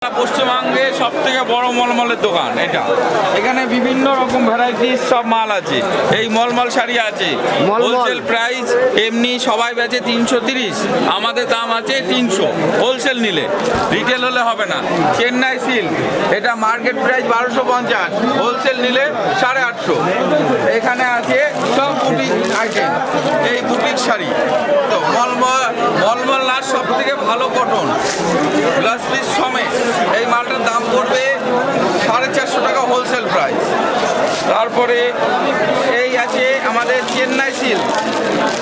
পশ্চিমবঙ্গে সব থেকে বড় মলমলের দোকান এটা। এখানে বিভিন্ন রকম ভ্যারাইটিস সব মাল আছে। এই মলমল শাড়ি আছে হোলসেল প্রাইস, এমনি সবাই বেচে 330, আমাদের দাম আছে 300 হোলসেল নিলে, রিটেল হলে হবে না। চেন্নাই সিল্ক এটা মার্কেট প্রাইস 1250, হোলসেল নিলে 850। এখানে আছে সব বুটিক আইটেম, এই বুটিক শাড়ি। তো মলমল লাস্ট সব থেকে ভালো কটন গ্লাস পিস সমেত এই মালটার দাম পড়বে 450 টাকা হোলসেল প্রাইস। তারপরে এই আছে আমাদের চেন্নাই সিল্ক,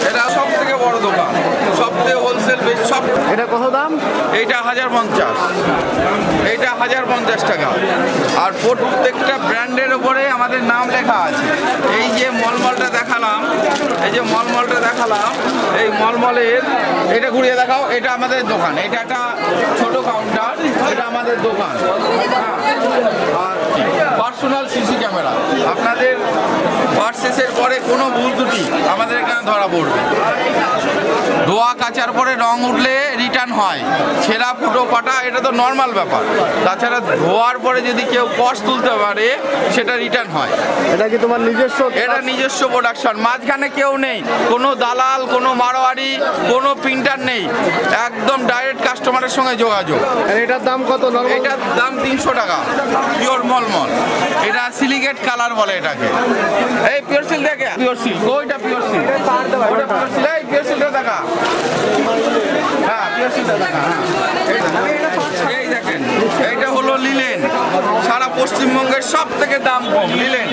এটা সব থেকে বড় দোকান, সব থেকে হোলসেল বেশ। সব এটা কত দাম? এইটা 1050, এইটা 1050 টাকা। আর প্রত্যেকটা ব্র্যান্ডের ওপরে আমাদের নাম লেখা আছে। এই যে মলমলটা দেখালাম, এই যে মলমলটা দেখালাম, এই মলমলের এটা ঘুরিয়ে দেখাও, এটা আমাদের দোকান। এটা একটা ছোট কাউন্টার, এটা আমাদের দোকান। আর পার্সোনাল সিসি ক্যামেরা, আপনাদের পারচেসের পরে কোনো ভুল ত্রুটি আমাদের এখানে ধরা পড়বে। ধোয়া কাচার পরে রং উঠলে রিটার্ন হয়, ছেঁড়া ফুটো পাটা এটা তো নর্মাল ব্যাপার। তাছাড়া ধোয়ার পরে যদি কেউ কস্ট তুলতে পারে সেটা রিটার্ন হয়। এটা কি তোমার নিজস্ব? এটা নিজস্ব প্রোডাকশন, মাঝখানে কেউ নেই, কোনো দালাল, কোনো মারোয়ারি, কোনো প্রিন্টার নেই, একদম ডাইরেক্ট কাস্টমারের সঙ্গে যোগাযোগ। এটার দাম কত? এটার দাম 300 টাকা, পিওর মলমল। এটা সিলিকেট কালার বলে এটাকে। এই পিওর সিল দেখে, পিওর সিল ওইটা পিওর সিল, ওটা পিওর সিল। এই পিওর সিলটা দেখা, হ্যাঁ পিওর সিলটা দেখা। এই দেখেন, এইটা হলো লিলেন, সারা পশ্চিমবঙ্গের সব থেকে দাম কম লিলেন,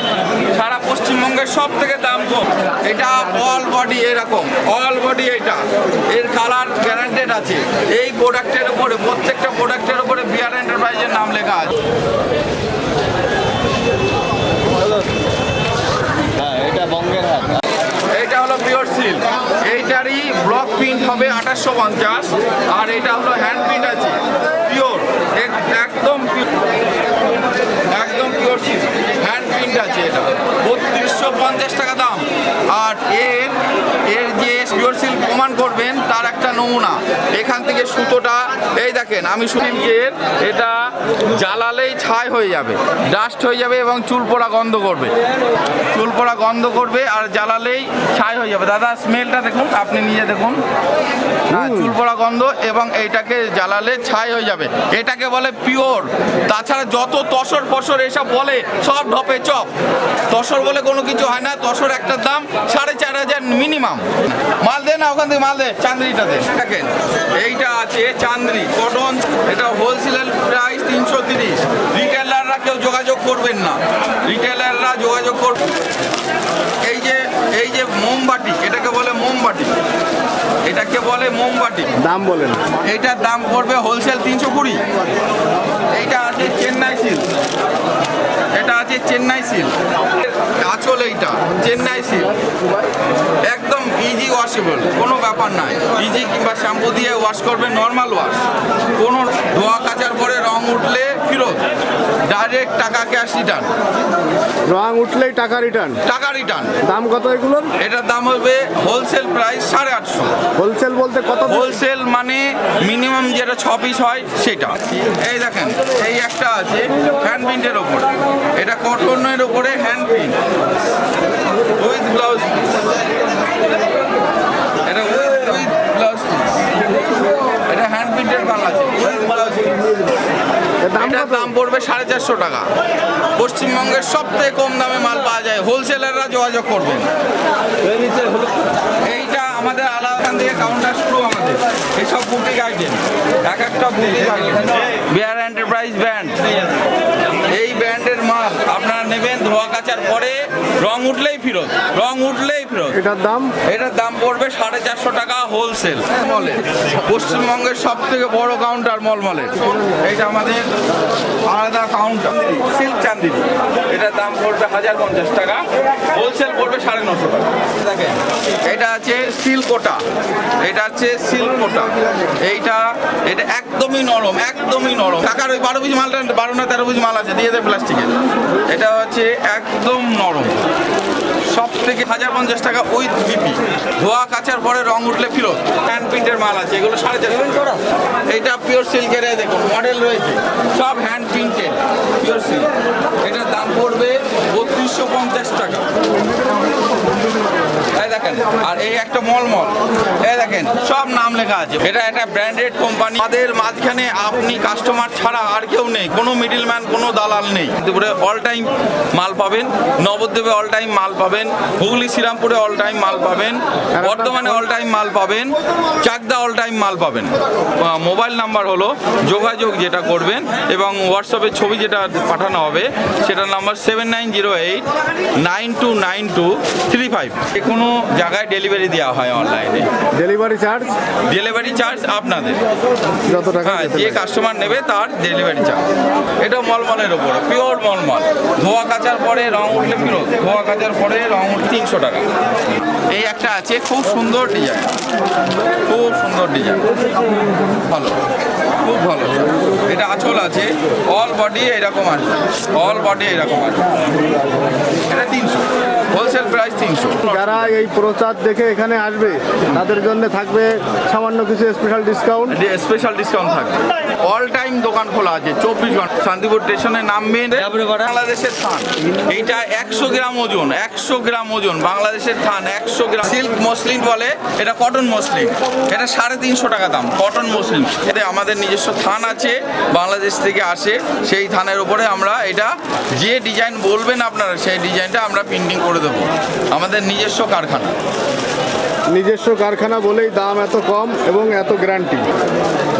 সারা পশ্চিমবঙ্গের সব থেকে দাম কম। এটা অল বডি এরকম, অল বডি, এটা এর কালার গ্যারান্টেড আছে। এই প্রোডাক্টের উপরে, প্রত্যেকটা প্রোডাক্টের উপরে বিআর এন্টারপ্রাইজের নাম লেখা আছে। এটা বঙ্গের হাট। এইটা হলো পিওর সিল্ক, এইটারই ব্লক প্রিন্ট হবে 2850, আর এটা হলো হ্যান্ড প্রিন্ট আছে পিওর, একদম একদম পিওর সিল্ক, হ্যান্ড প্রিন্ট আছে। এটা 3250 টাকা দাম। আর এর যে পিওর সিল্ক প্রমাণ করবেন তার একটা নমুনা, এখান থেকে সুতোটা এই দেখেন, আমি সিল্কের এটা জ্বালালেই ছাই হয়ে যাবে, ডাস্ট হয়ে যাবে এবং চুল পোড়া গন্ধ করবে, চুল পোড়া গন্ধ করবে আর জ্বালালেই ছাই হয়ে যাবে। দাদা স্মেলটা দেখুন, আপনি নিজে দেখুন, হ্যাঁ চুল পোড়া গন্ধ, এবং এইটাকে জ্বালালে ছাই হয়ে যাবে, এটাকে বলে পিওর। তাছাড়া যত তসর ফসর এসব বলে সব ঢপে চপ, তসর বলে কোনো কিছু হয় না। তসর একটার দাম 4500 মিনিমাম। মাল দে না ওখান থেকে, মাল দে, চান্দ্রিটা দে। দেখেন এইটা আছে চান্দ্রি কটন, এটা হোলসেল প্রাইস 330। রিটেলাররা কেউ যোগাযোগ করবেন না, রিটেলাররা যোগাযোগ করবেন। এই যে মোমবাটি, এটাকে বলে মোমবাটি, এটাকে বলে মোমবাটি। দাম বলেন। এইটার দাম পড়বে হোলসেল 320। এইটা আছে চেন্নাই সিল্ক, এটা আছে চেন্নাই সিল্ক আঁচল, এইটা চেন্নাই সিল্ক, একদম ইজি ওয়াশেবল, কোনো ব্যাপার নাই। ইজি কিংবা শ্যাম্পু দিয়ে ওয়াশ করবে, নর্মাল ওয়াশ, কোনো ধোয়া কাচার পরে রং উঠলে ফেরত, ডাইরেক্ট টাকা ক্যাশ রিটার্ন। রং উঠলেই টাকা রিটার্ন? টাকা রিটার্ন। দাম কত এগুলোর? এটার দাম হবে হোলসেল প্রাইস 850। হোলসেল বলতে কত? হোলসেল মানে মিনিমাম যেটা 6 পিস হয় সেটা। এই দেখেন, এই একটা আছে হ্যান্ড প্রিন্টের ওপরে, এটা কটনের ওপরে হ্যান্ড প্রিন্ট উইথ ব্লাউজ, এটা উইথ ব্লাউজ, এটা হ্যান্ড প্রিন্টের মাল আছে উইথ ব্লাউজ। এটার দাম পড়বে 450 টাকা। পশ্চিমবঙ্গের সব থেকে কম দামে মাল পাওয়া যায়, হোলসেলাররা যোগাযোগ করবেন। এইটা আমাদের আলাদা থেকে কাউন্টার শুরু, আমাদের এইসব বুটিক আইটেম, এক একটা boutique item, BR enterprise brand, এই ব্র্যান্ডের মাল আপনারা নেবেন, ধোয়া কাচার পরে রং উঠলেই ফেরত, রং উঠলেই ফেরত। এটার দাম? এটার দাম পড়বে 450 টাকা হোলসেল। মলের পশ্চিমবঙ্গের সব থেকে বড় কাউন্টার মলমলের, এইটা আমাদের আলাদা কাউন্টার সিল্ক চান্দিনী, এটার দাম পড়বে 1050 টাকা, হোলসেল পড়বে 950 টাকা। দেখেন এটা আছে সিল্ক কোটা, এটা আছে সিল্ক কোটা, এটা একদমই নরম, একদমই নরম। টাকার ওই 12 পিস মালটা, 12 না 13 পিস মাল আছে, দিয়ে দেয় প্লাস্টিকের। এটা হচ্ছে একদম নরম, সব থেকে 1050 টাকা উইথ বিপি। ধোয়া কাচার পরে রং উঠলে ফেরত। হ্যান্ড প্রিন্টের মাল আছে, এগুলো 450। এটা পিওর সিল্কের, দেখুন মডেল রয়েছে, সব হ্যান্ড প্রিন্টেড পিওর সিল্ক। এটার দাম পড়বে 3250 টাকা। এই দেখেন, আর এই একটা মলমল, এই দেখেন সব নাম লেখা আছে। এটা একটা ব্র্যান্ডেড কোম্পানি। আমাদের মাঝখানে আপনি কাস্টমার ছাড়া আর কেউ নেই, কোনো মিডলম্যান, কোনো দালাল নেই। দুপুরে অল টাইম মাল পাবেন, নবদ্বীপে অল টাইম মাল পাবেন, হুগলি শ্রীরামপুরে অল টাইম মাল পাবেন, বর্ধমানে অল টাইম মাল পাবেন, চাকদা অল টাইম মাল পাবেন। মোবাইল নাম্বার হলো, যোগাযোগ যেটা করবেন এবং হোয়াটসঅ্যাপে ছবি যেটা পাঠানো হবে সেটার নাম্বার 7908929235। কোনো জায়গায় ডেলিভারি দেওয়া হয় অনলাইনে। ডেলিভারি চার্জ ডেলিভারি চার্জ আপনাদের, যত টাকা হ্যাঁ, যেতে যে লাগে। কাস্টমার নেবে তার ডেলিভারি চার্জ। এটা মলমলের ওপর, পিওর মলমল। ধোয়া কাচার পরে রং উঠলে ফেরত, ধোয়া কাচার পরে রং উঠলে 300 টাকা। এই একটা আছে, খুব সুন্দর ডিজাইন, খুব সুন্দর ডিজাইন, ভালো, খুব ভালো। এটা আঁচল আছে, অল বডি এরকম আছে, অল বডি এরকম আছে। এটা 300, হোলসেল প্রাইস 300। যারা এই প্রচার দেখে এখানে আসবে তাদের জন্য থাকবে সামান্য কিছু স্পেশাল ডিসকাউন্ট। স্পেশাল ডিসকাউন্ট থাকবে। অল টাইম দোকান খোলা আছে 24 ঘন্টা। শান্তিপুর স্টেশনে নামবেন, বাংলাদেশের থান। এইটা 100 গ্রাম ওজন, 100 গ্রাম ওজন, বাংলাদেশের থান 100 গ্রাম। সিল্ক মসলিন বলে, এটা কটন মসলিন। এটা 350 টাকা দাম, কটন মসলিন। এতে আমাদের নিজস্ব থান আছে, বাংলাদেশ থেকে আসে। সেই থানের উপরে আমরা এটা যে ডিজাইন বলবেন আপনারা, সেই ডিজাইনটা আমরা প্রিন্টিং করে দেবো। আমাদের নিজস্ব কারখানা। নিজস্ব কারখানা বলেই দাম এত কম এবং এত গ্যারান্টি।